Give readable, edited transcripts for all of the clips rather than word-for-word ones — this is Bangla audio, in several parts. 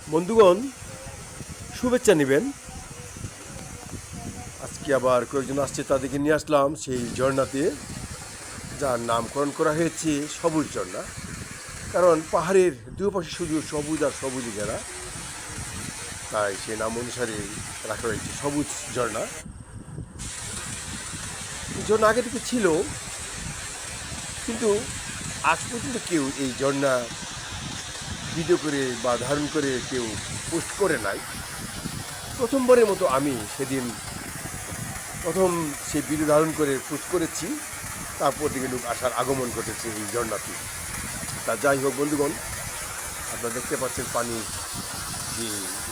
বন্ধুগণ, শুভেচ্ছা নেবেন। আজকে আবার কয়েকজন আসছে, তাদেরকে নিয়ে আসলাম সেই ঝর্ণাতে, যার নামকরণ করা হয়েছে সবুজ ঝর্ণা। কারণ পাহাড়ের দুপাশে শুধু সবুজ আর সবুজ ঘেরা, তাই সেই নাম অনুসারে রাখা হয়েছে সবুজ ঝর্ণা। এই ঝর্ণা আগে থেকে ছিল, কিন্তু আজ পর্যন্ত কেউ এই ঝর্ণা ভিডিও করে বা ধারণ করে কেউ পোস্ট করে নাই। প্রথমবারের মতো আমি সেদিন প্রথম সেই ভিডিও ধারণ করে পোস্ট করেছি। তারপর থেকে লোক আসার আগমন ঘটেছে এই ঝর্ণাতে। তা যাই হোক বন্ধুগণ, আপনারা দেখতে পাচ্ছেন পানির যে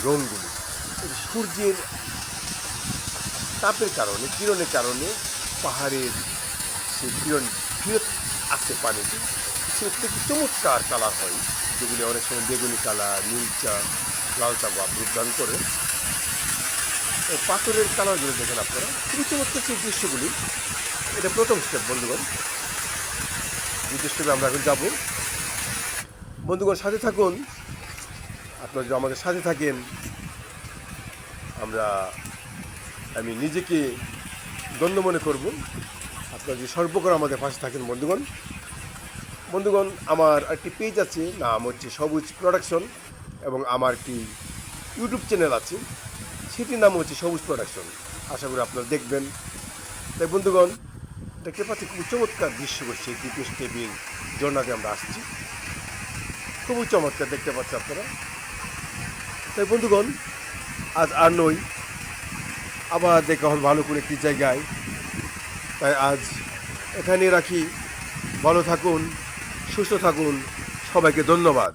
রঙগুলি, সূর্যের তাপের কারণে, কিরণের কারণে পাহাড়ের সেই কিরণ ফিরত আসছে পানিতে। সেটা একটি চমৎকার কালার হয়, যেগুলি অনেক সময় বেগুনি কালার, নীলচা, লালচা ভাব রূপদান করে। পাথরের কালারগুলো দেখেন আপনারা, খুবই চমৎকার সেই দৃশ্যগুলি। এটা প্রথম স্টেপ বন্ধুগণ। দ্বিতীয় স্টেপে আমরা এখন যাবো। বন্ধুগণ সাথে থাকুন। আপনারা যদি আমাদের সাথে থাকেন, আমি নিজেকে ধন্য মনে করব। আপনারা যদি সর্বক্ষণ আমাদের পাশে থাকেন বন্ধুগণ। বন্ধুগণ, আমার একটি পেজ আছে, নাম হচ্ছে সবুজ প্রোডাকশন, এবং আমার একটি ইউটিউব চ্যানেল আছে, সেটির নাম হচ্ছে সবুজ প্রোডাকশন। আশা করি আপনারা দেখবেন। তাই বন্ধুগণ, দেখতে পাচ্ছি খুব চমৎকার দৃশ্য করছে দ্বিতীয় স্টেপের ঝর্ণাতে আমরা আসছি। খুবই চমৎকার দেখতে পাচ্ছি আপনারা। তাই বন্ধুগণ, আজ আর নই, আবার দেখা হবে ভালো করে একটি জায়গায়। তাই আজ এখানে রাখি। ভালো থাকুন, সুস্থ থাকুন, সবাইকে ধন্যবাদ।